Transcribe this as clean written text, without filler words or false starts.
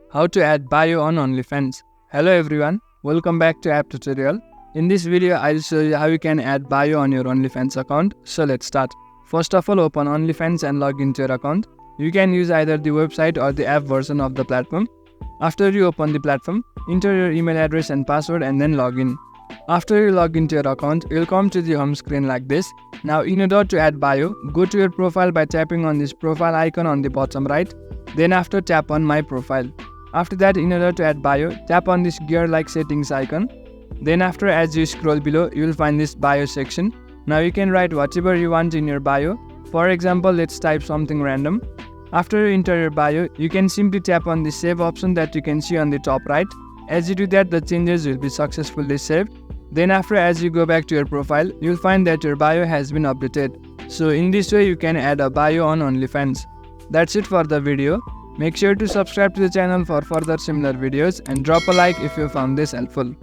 How to add bio on OnlyFans. Hello everyone, welcome back to app tutorial. In this video, I'll show you how you can add bio on your OnlyFans account. So let's start. First of all, open OnlyFans and log into your account. You can use either the website or the app version of the platform. After you open the platform, enter your email address and password and then log in. After you log into your account, you'll come to the home screen like this. Now in order to add bio, go to your profile by tapping on this profile icon on the bottom right. Then after, tap on my profile. After that, in order to add bio, tap on this gear-like settings icon. Then after, as you scroll below, you will find this bio section. Now you can write whatever you want in your bio. For example, let's type something random. After you enter your bio, you can simply tap on the save option that you can see on the top right. As you do that, the changes will be successfully saved. Then after, as you go back to your profile, you'll find that your bio has been updated. So in this way, you can add a bio on OnlyFans. That's it for the video. Make sure to subscribe to the channel for further similar videos and drop a like if you found this helpful.